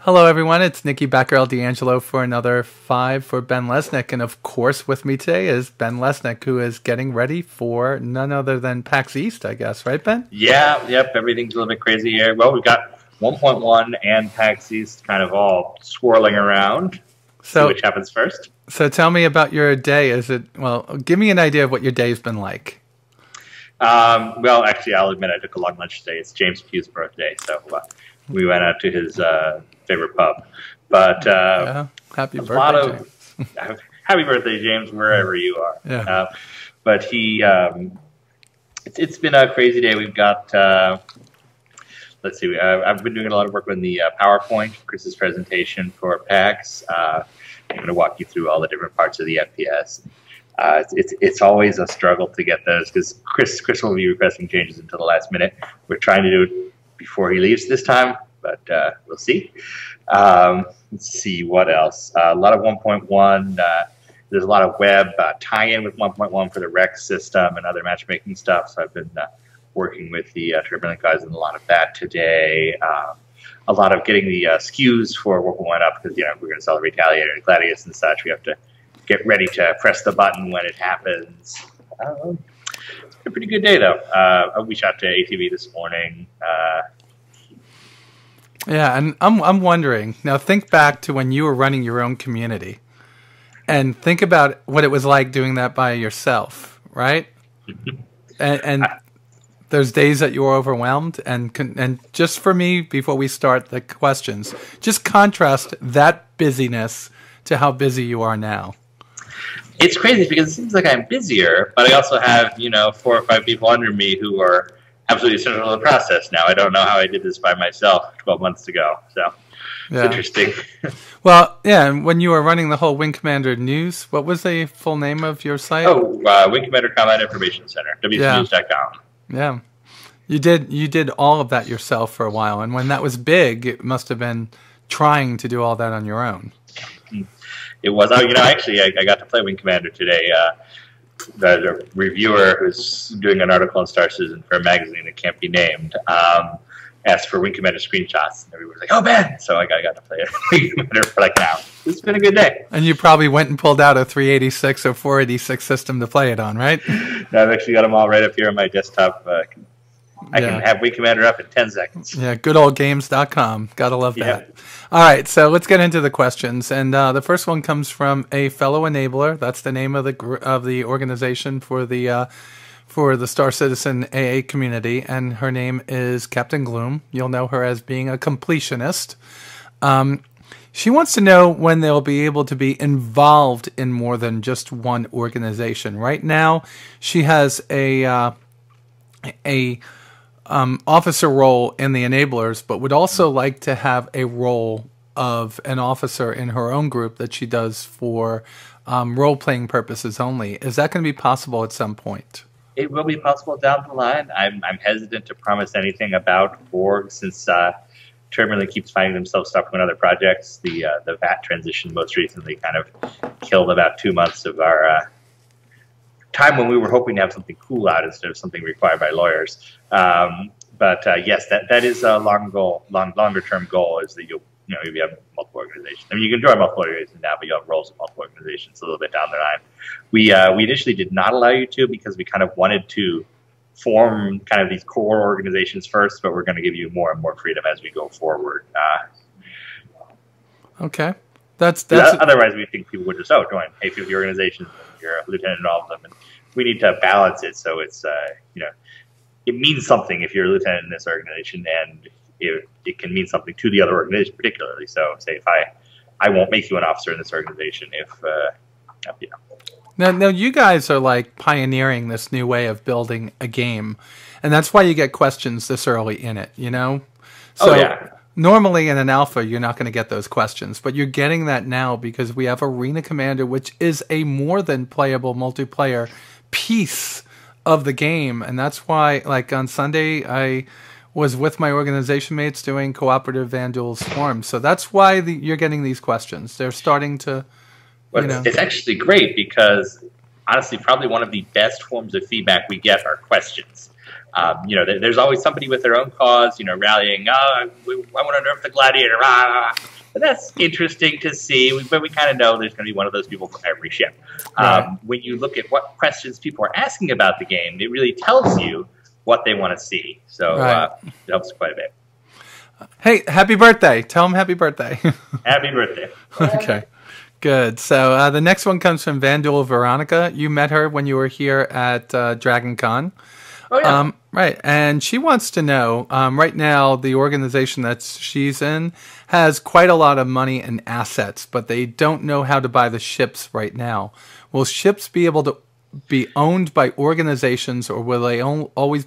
Hello, everyone. It's Nikki Batgirl D'Angelo for another 5 for Ben Lesnick. And of course, with me today is Ben Lesnick, who is getting ready for none other than PAX East, I guess. Right, Ben? Yeah, yep. Everything's a little bit crazy here. Well, we've got 1.1 and PAX East kind of all swirling around. See which happens first. So tell me about your day. Give me an idea of what your day's been like. Well, actually, I'll admit I took a long lunch today. It's James Pugh's birthday, so we went out to his favorite pub. But happy birthday, James. Happy birthday, James, wherever you are. Yeah. But it's been a crazy day. We've got, let's see, I've been doing a lot of work on the PowerPoint, Chris's presentation for PAX. I'm going to walk you through all the different parts of the FPS. It's always a struggle to get those because Chris will be requesting changes until the last minute. We're trying to do it before he leaves this time, but we'll see. Let's see what else. A lot of 1.1. There's a lot of web tie-in with 1.1 for the rec system and other matchmaking stuff. So I've been working with the Turbulent guys on a lot of that today. A lot of getting the SKUs for 1.1 up because we're going to sell the Retaliator and Gladius and such. We have to get ready to press the button when it happens. It's been a pretty good day, though. We shot to ATV this morning. Yeah, and I'm wondering, now think back to when you were running your own community and think about what it was like doing that by yourself, right? and there's days that you were overwhelmed. And just for me, before we start the questions, just contrast that busyness to how busy you are now. It's crazy because it seems like I'm busier, but I also have, 4 or 5 people under me who are absolutely central to the process now. I don't know how I did this by myself 12 months ago, so it's interesting. Well, yeah, and when you were running the whole Wing Commander News, what was the full name of your site? Wing Commander Combat Information Center, wcnews.com. Yeah. You did all of that yourself for a while, and when that was big, it must have been trying to do all that on your own. It was. Actually, I got to play Wing Commander today. The reviewer who's doing an article on Star Citizen for a magazine that can't be named asked for Wing Commander screenshots. And everybody was like, "Oh, Ben!" So I got to play Wing Commander for like an hour. It's been a good day. And you probably went and pulled out a 386 or 486 system to play it on, right? No, I've actually got them all right up here on my desktop. I can have Wing Commander up in 10 seconds. Yeah, goodoldgames.com. Gotta love that. All right, so let's get into the questions. And the first one comes from a fellow enabler. That's the name of the organization for the Star Citizen AA community, and her name is Captain Glume. You'll know her as being a completionist. She wants to know when they'll be able to be involved in more than just one organization. Right now, she has a officer role in the enablers, but would also like to have a role of an officer in her own group that she does for role-playing purposes only. Is that going to be possible at some point? It will be possible down the line. I'm hesitant to promise anything about org since Turbulent keeps finding themselves stuck with other projects. The VAT transition most recently kind of killed about 2 months of our time when we were hoping to have something cool out instead of something required by lawyers. But yes, that is a longer term goal is that you'll have multiple organizations. I mean, you can join multiple organizations now, but you have roles in multiple organizations a little bit down the line. We initially did not allow you to because we kind of wanted to form kind of these core organizations first, but we're going to give you more and more freedom as we go forward. Okay. That's otherwise we think people would just join 50 organizations. You're a lieutenant in all of them, and we need to balance it so it's it means something if you're a lieutenant in this organization, and it can mean something to the other organization particularly. So say if I won't make you an officer in this organization if Now you guys are like pioneering this new way of building a game, and that's why you get questions this early in it. So normally in an alpha, you're not going to get those questions, but you're getting that now because we have Arena Commander, which is a more than playable multiplayer piece of the game. And that's why, like on Sunday, I was with my organization mates doing cooperative Vanduul Swarm. So that's why you're getting these questions. They're starting to, It's actually great because, honestly, probably one of the best forms of feedback we get are questions. There's always somebody with their own cause, rallying, I want to nerf the Gladiator, But that's interesting to see. But we kind of know there's going to be one of those people for every ship. Right. When you look at what questions people are asking about the game, it really tells you what they want to see. So it helps quite a bit. Hey, happy birthday. Tell him happy birthday. Happy birthday. Okay, good. So the next one comes from Vanduul Veronica. You met her when you were here at Dragon Con. Oh, yeah. Right, and she wants to know, right now, the organization that she's in has quite a lot of money and assets, but they don't know how to buy the ships right now. Will ships be able to be owned by organizations, or will they always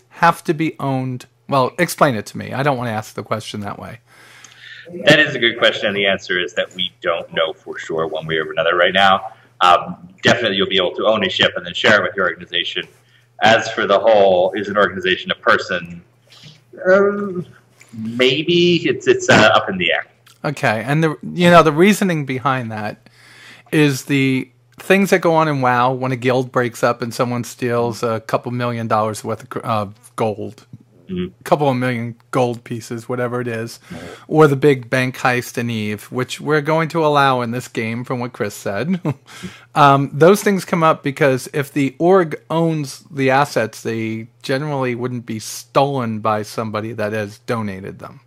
have to be owned? Well, explain it to me. I don't want to ask the question that way. That is a good question, and the answer is that we don't know for sure one way or another right now. Definitely you'll be able to own a ship and then share it with your organization. As for the whole, is an organization a person? Maybe it's up in the air. Okay, and the reasoning behind that is the things that go on in WoW when a guild breaks up and someone steals a couple $1 million worth of gold. A couple of million gold pieces, whatever it is, or the big bank heist in Eve, which we're going to allow in this game from what Chris said. Those things come up because if the org owns the assets, they generally wouldn't be stolen by somebody that has donated them.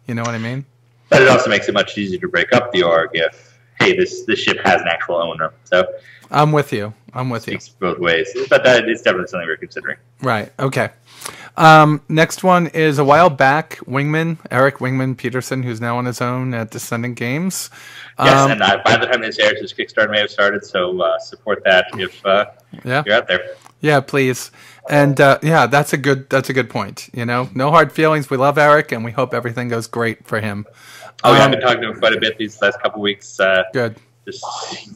You know what I mean? But it also makes it much easier to break up the org if, hey, this ship has an actual owner. So I'm with you. Speaks both ways. But that is definitely something we're considering. Right. Okay. Next one is a while back, Eric Wingman Peterson, who's now on his own at Descendant Games. Yes, and by the time this airs, his Kickstarter may have started, so support that if you're out there. Yeah, please. And that's a good point. No hard feelings. We love Eric, and we hope everything goes great for him. I've been talking to him quite a bit these last couple of weeks. Good.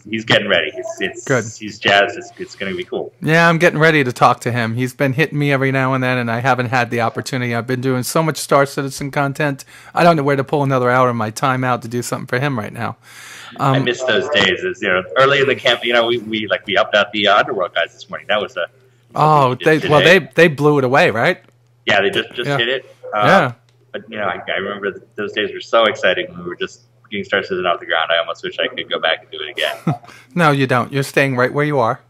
He's getting ready. Good. He's jazzed. It's going to be cool. Yeah, I'm getting ready to talk to him. He's been hitting me every now and then, and I haven't had the opportunity. I've been doing so much Star Citizen content. I don't know where to pull another hour of my time out to do something for him right now. I miss those days. Early in the camp, we upped out the Underworld guys this morning. That was they blew it away, right? Yeah, they just hit it. Yeah. But I remember those days were so exciting when we were just getting Star Citizen off the ground. I almost wish I could go back and do it again. No, you don't. You're staying right where you are.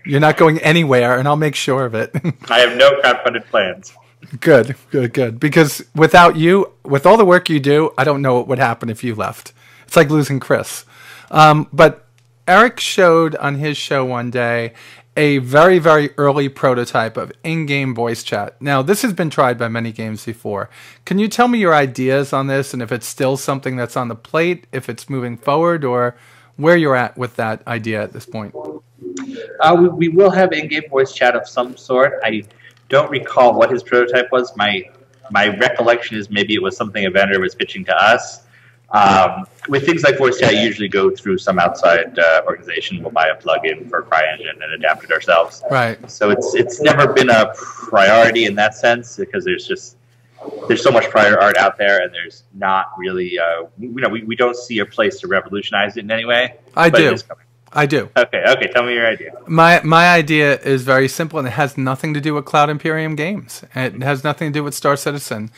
You're not going anywhere, and I'll make sure of it. I have no crowdfunded plans. Good. Because without you, with all the work you do, I don't know what would happen if you left. It's like losing Chris. But Eric showed on his show one day a very, very early prototype of in-game voice chat. Now, this has been tried by many games before. Can you tell me your ideas on this, and if it's still something that's on the plate, if it's moving forward, or where you're at with that idea at this point? We will have in-game voice chat of some sort. I don't recall what his prototype was. My recollection is maybe it was something a vendor was pitching to us. With things like voice chat, you usually go through some outside organization. We'll buy a plugin for CryEngine and adapt it ourselves. Right. So it's never been a priority in that sense because there's so much prior art out there, and there's not really we don't see a place to revolutionize it in any way. I do. Okay. Tell me your idea. My idea is very simple, and it has nothing to do with Cloud Imperium games. It has nothing to do with Star Citizen.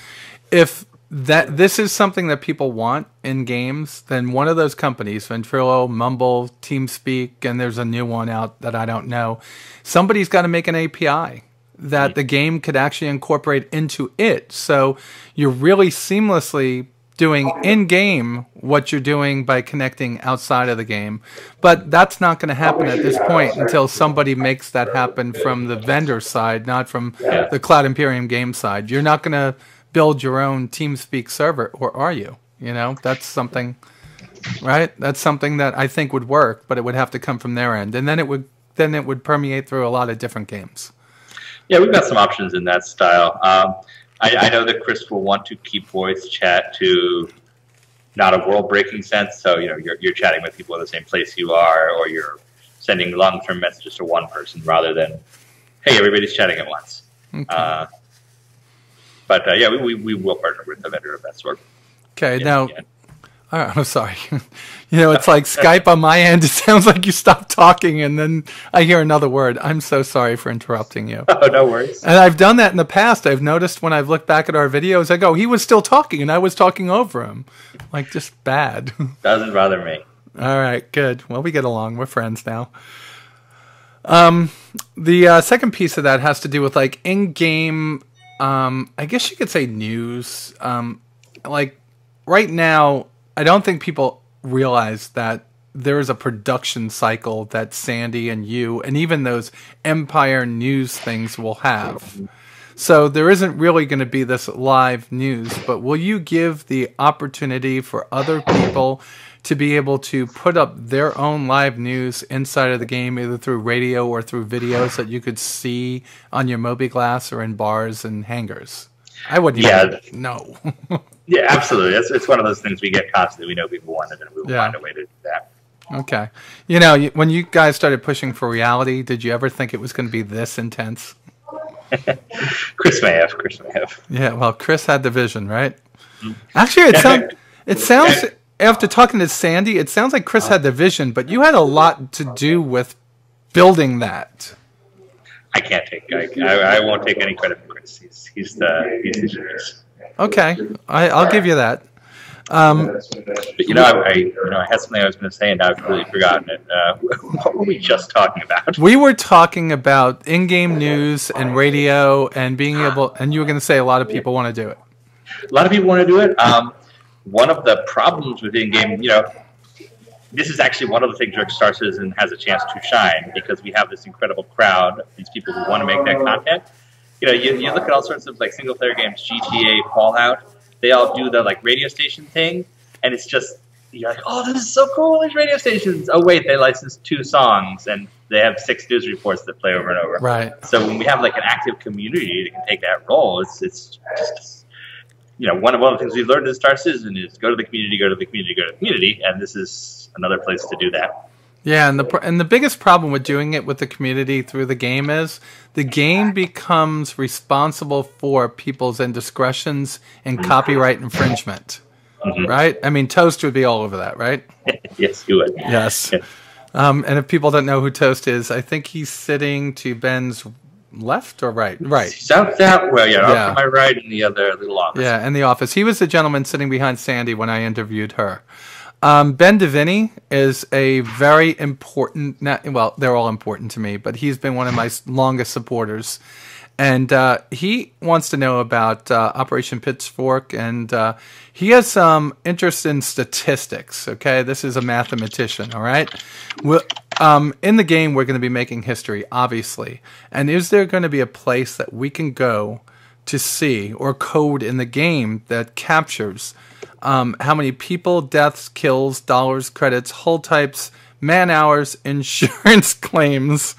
If this is something that people want in games, then one of those companies, Ventrilo, Mumble, TeamSpeak, and there's a new one out that I don't know, somebody's got to make an API that the game could actually incorporate into it. So you're really seamlessly doing in-game what you're doing by connecting outside of the game. But that's not going to happen at this point until somebody makes that happen from the vendor side, not from the Cloud Imperium game side. You're not going to build your own TeamSpeak server, or are you? That's something, right? That's something that I think would work, but it would have to come from their end, and then it would permeate through a lot of different games. Yeah, we've got some options in that style. I know that Chris will want to keep voice chat to not a world-breaking sense. So you're chatting with people in the same place you are, or you're sending long-term messages to one person rather than, hey, everybody's chatting at once. Okay. But we will partner with a vendor of that sort. Okay, now Oh, I'm sorry. It's like Skype on my end. It sounds like you stopped talking, and then I hear another word. I'm so sorry for interrupting you. Oh, no worries. And I've done that in the past. I've noticed when I've looked back at our videos, I go, he was still talking, and I was talking over him. Like, just bad. Doesn't bother me. All right, good. Well, we get along. We're friends now. The second piece of that has to do with, like, in-game, I guess you could say news. Like, right now, I don't think people realize that there is a production cycle that Sandy and you and even those Empire News things will have. So there isn't really going to be this live news, but will you give the opportunity for other people to be able to put up their own live news inside of the game, either through radio or through videos that you could see on your Mobi-Glass or in bars and hangars? I wouldn't even know. Yeah, absolutely. It's one of those things we get constantly. We know people want it, and we will find a way to do that. Okay. When you guys started pushing for reality, did you ever think it was going to be this intense? Chris may have. Yeah, well, Chris had the vision, right? Actually, it sounds, after talking to Sandy, it sounds like Chris had the vision, but you had a lot to do with building that. I can't take. I won't take any credit for Chris. He's the genius. Okay, I'll give you that. But I had something I was going to say, and I've completely forgotten it. What were we just talking about? We were talking about in-game news and radio, and being able. And you were going to say a lot of people want to do it. A lot of people want to do it. One of the problems with in-game, this is actually one of the things where Star Citizen has a chance to shine, because we have this incredible crowd of these people who want to make that content. You look at all sorts of like single-player games, GTA, Fallout. They all do the like radio station thing, and it's just you're like, oh, this is so cool. These radio stations. Oh wait, they licensed 2 songs, and they have 6 news reports that play over and over. Right. So when we have like an active community that can take that role, it's just one of the things we've learned in Star Citizen is go to the community, and this is another place to do that. Yeah, and the biggest problem with doing it with the community through the game is the game becomes responsible for people's indiscretions and copyright infringement. Mm-hmm. Right? I mean, Toast would be all over that, right? Yes, you would. Yes. And if people don't know who Toast is, I think he's sitting to Ben's left or right? Right. He's out that way, off to my right in the other little office. Yeah, in the office. He was the gentleman sitting behind Sandy when I interviewed her. Ben Davini is a very important, well, they're all important to me, but he's been one of my longest supporters. And he wants to know about Operation Pitchfork, and he has some interest in statistics, okay? This is a mathematician, all right? In the game, we're going to be making history, obviously. And is there going to be a place that we can go to see, or code in the game that captures how many people, deaths, kills, dollars, credits, hull types, man hours, insurance claims,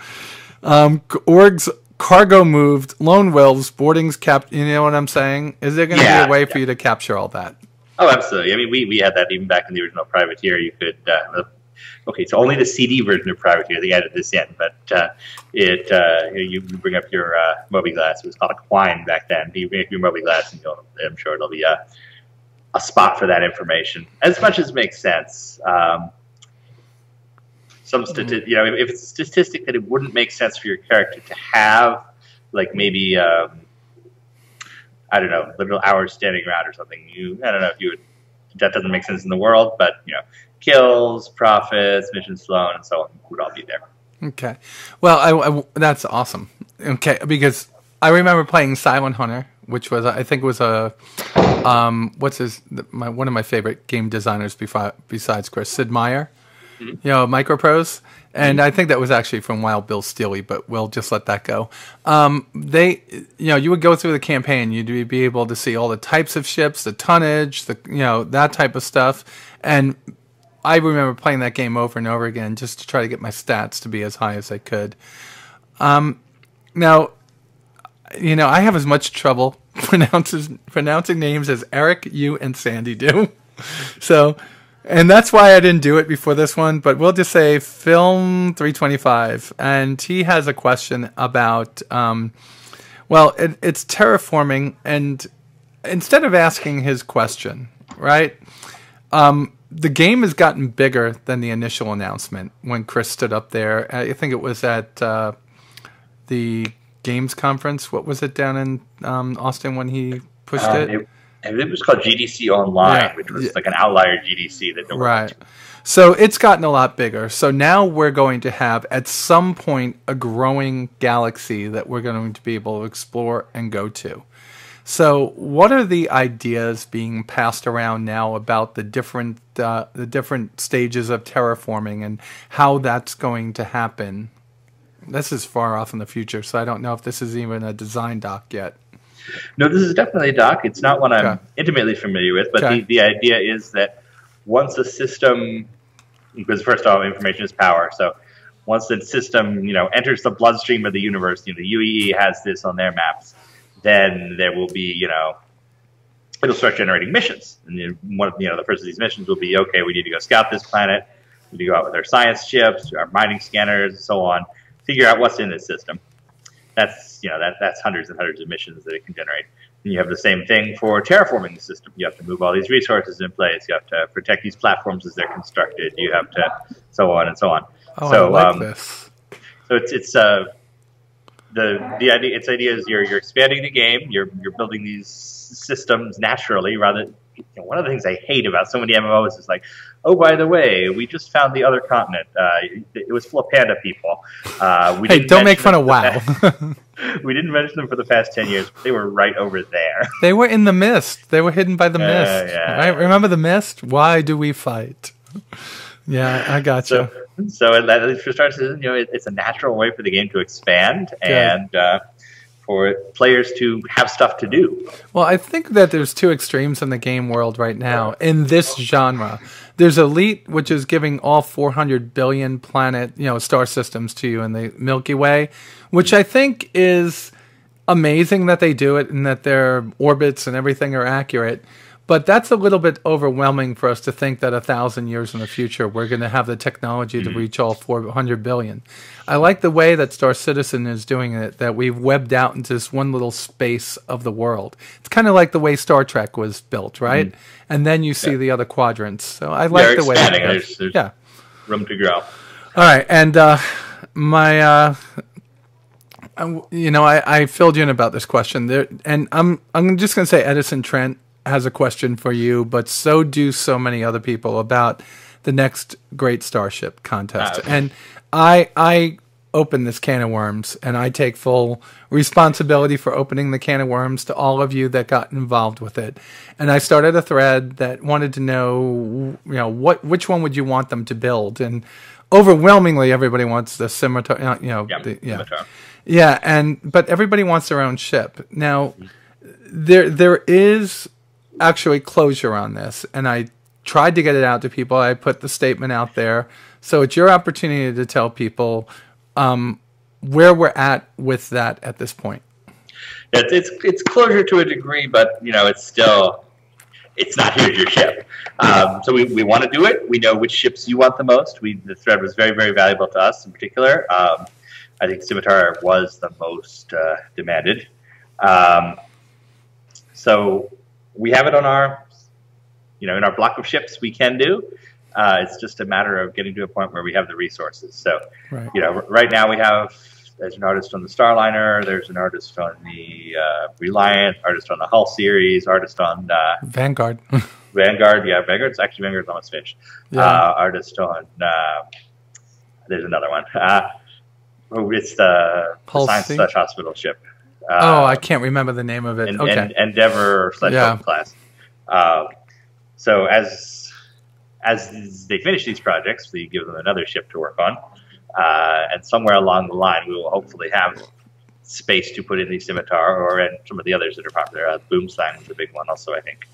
orgs, cargo moved, loan wills, boardings capped. You know what I'm saying? Is there going to be a way for you to capture all that? Oh, absolutely. I mean, we had that even back in the original Privateer. You could, so only the CD version of Privateer, they added this in, but you bring up your Mobi-Glass. It was called a Quine back then. You bring up your Mobi-Glass, and I'm sure it'll be a spot for that information, as much as makes sense. If it's a statistic that it wouldn't make sense for your character to have, like maybe literal hours standing around or something. I don't know if you would. That doesn't make sense in the world, but kills, profits, missions flown, and so on would all be there. Okay, well, that's awesome. Okay, because I remember playing Silent Hunter, which was I think was a one of my favorite game designers besides Chris, Sid Meier. Microprose. And I think that was actually from Wild Bill Steely, but we'll just let that go. You would go through the campaign, you'd be able to see all the types of ships, the tonnage, that type of stuff. And I remember playing that game over and over again just to try to get my stats to be as high as I could. Now, I have as much trouble pronouncing names as Eric, you, and Sandy do. So... And that's why I didn't do it before this one, but we'll just say Film 325. And he has a question about, it's terraforming. And instead of asking his question, right, the game has gotten bigger than the initial announcement when Chris stood up there. I think it was at the Games Conference. What was it down in Austin when he pushed it? It was called GDC Online, which was like an outlier GDC that nobody went to. So it's gotten a lot bigger. So now we're going to have, at some point, a growing galaxy that we're going to be able to explore and go to. So what are the ideas being passed around now about the different stages of terraforming and how that's going to happen? This is far off in the future, so I don't know if this is even a design doc yet. No, this is definitely a doc. It's not one I'm intimately familiar with, but the idea is that once a system, because first of all, information is power, so once the system, enters the bloodstream of the universe, the UEE has this on their maps, then there will be, it'll start generating missions. And one of, the first of these missions will be, okay, we need to go scout this planet, we need to go out with our science ships, our mining scanners, and so on, figure out what's in this system. That's, that's hundreds and hundreds of missions that it can generate. And you have the same thing for terraforming the system. You have to move all these resources in place. You have to protect these platforms as they're constructed. You have to, so on and so on. Oh, so, I like this. So it's the idea is you're expanding the game. You're building these systems naturally rather. One of the things I hate about so many MMOs is like, oh, by the way, we just found the other continent. It was full of panda people. Hey, don't make fun of WoW. We didn't mention them for the past 10 years, but they were right over there. They were in the mist. They were hidden by the mist. Yeah. Right? Remember the mist? Why do we fight? Yeah, I got you. So for starters, it's a natural way for the game to expand and for players to have stuff to do. Well, I think that there's two extremes in the game world right now in this genre. There's Elite, which is giving all 400 billion planet, star systems to you in the Milky Way, which I think is amazing that they do it and that their orbits and everything are accurate. But that's a little bit overwhelming for us to think that 1,000 years in the future we're going to have the technology to reach all 400 billion. I like the way that Star Citizen is doing it, that we've webbed out into this one little space of the world. It's kind of like the way Star Trek was built, right? And then you see the other quadrants. So I like the way there's room to grow. All right, and I filled you in about this question there, and I'm just going to say Edison Trent has a question for you, but so do so many other people about the next Great Starship contest. Okay. And I open this can of worms, and I take full responsibility for opening the can of worms to all of you that got involved with it. And I started a thread that wanted to know, which one would you want them to build? And overwhelmingly, everybody wants the scimitar. Scimitar. Yeah, but everybody wants their own ship. Now, there is actually closure on this, and I tried to get it out to people. I put the statement out there, so it's your opportunity to tell people where we're at with that at this point. It's closure to a degree, but it's not here's your ship. So we want to do it. We know which ships you want the most. The thread was very, very valuable to us in particular. I think Scimitar was the most demanded. So we have it on our, in our block of ships we can do. It's just a matter of getting to a point where we have the resources. So, right now we have, there's an artist on the Starliner, there's an artist on the Reliant, artist on the Hull series, artist on Vanguard. Vanguard's almost finished. Yeah. Artist on, there's another one. It's the Science / Hospital ship. I can't remember the name of it. Endeavor / class. So as they finish these projects, we give them another ship to work on, and somewhere along the line, we will hopefully have space to put in the Scimitar and some of the others that are popular. Boomstein is a big one, also, I think.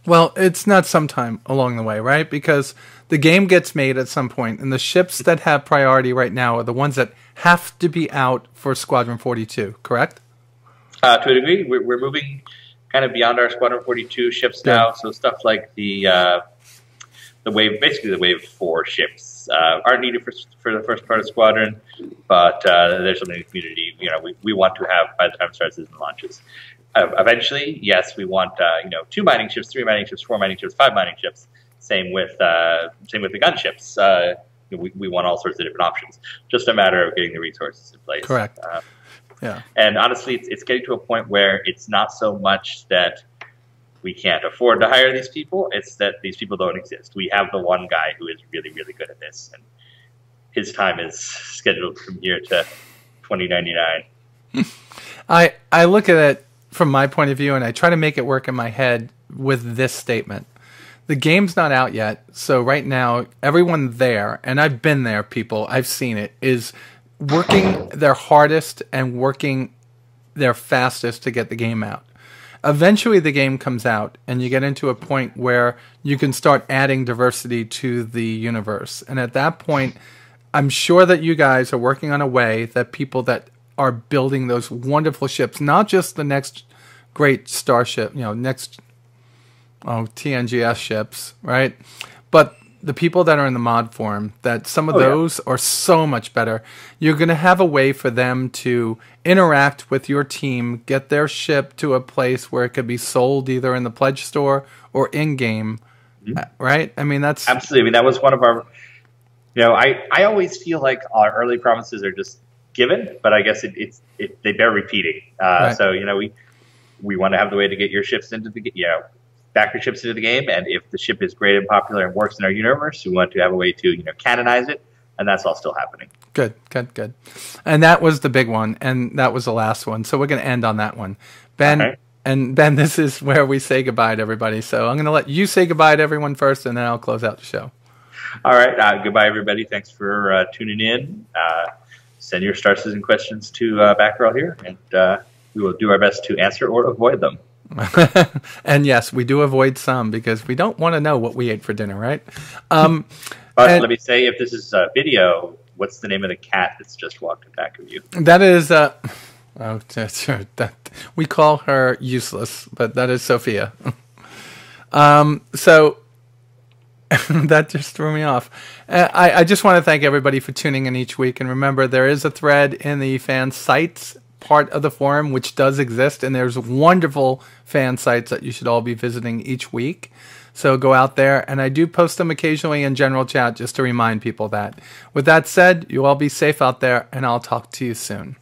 Well, it's not sometime along the way, right? Because the game gets made at some point, and the ships that have priority right now are the ones that have to be out for Squadron 42, correct? To a degree, we're moving kind of beyond our Squadron 42 ships now. So stuff like the wave, basically the Wave 4 ships, aren't needed for the first part of Squadron, but there's something in the community we want to have by the time Star Citizen launches. Eventually, yes, we want 2 mining ships, 3 mining ships, 4 mining ships, 5 mining ships. Same with the gunships. We want all sorts of different options. Just a matter of getting the resources in place. Correct. Yeah. And honestly, it's getting to a point where it's not so much that we can't afford to hire these people. It's that these people don't exist. We have the one guy who is really, really good at this, and his time is scheduled from here to 2099. I look at it from my point of view, and I try to make it work in my head with this statement. The game's not out yet, so right now, everyone there, and I've been there, people, I've seen it, is working their hardest and working their fastest to get the game out. Eventually, the game comes out, and you get into a point where you can start adding diversity to the universe. And at that point, I'm sure that you guys are working on a way that people that are building those wonderful ships, not just the next great starship, next TNGS ships, right? But the people that are in the mod form, that some of those are so much better. You're going to have a way for them to interact with your team, get their ship to a place where it could be sold either in the pledge store or in-game, right? I mean, that's... Absolutely. I mean, that was one of our... I always feel like our early promises are just given, but I guess they bear repeating. Right. So, we want to have the way to get your ships into the backer ships into the game, and if the ship is great and popular and works in our universe, we want to have a way to canonize it, and that's all still happening. Good. And that was the big one, and that was the last one, so we're going to end on that one. Ben, okay. And Ben, this is where we say goodbye to everybody, so I'm going to let you say goodbye to everyone first, and then I'll close out the show. All right, goodbye everybody. Thanks for tuning in. Send your Star Citizen questions to Batgirl here, and we will do our best to answer or avoid them. And yes, we do avoid some because we don't want to know what we ate for dinner, right? But let me say, if this is a video, what's the name of the cat that's just walked in back of you? That is, we call her Useless, but that is Sophia. So that just threw me off. I just want to thank everybody for tuning in each week. And remember, there is a thread in the fan sites part of the forum, which does exist, and there's wonderful fan sites that you should all be visiting each week. So go out there, and I do post them occasionally in general chat just to remind people that. With that said, you all be safe out there, and I'll talk to you soon.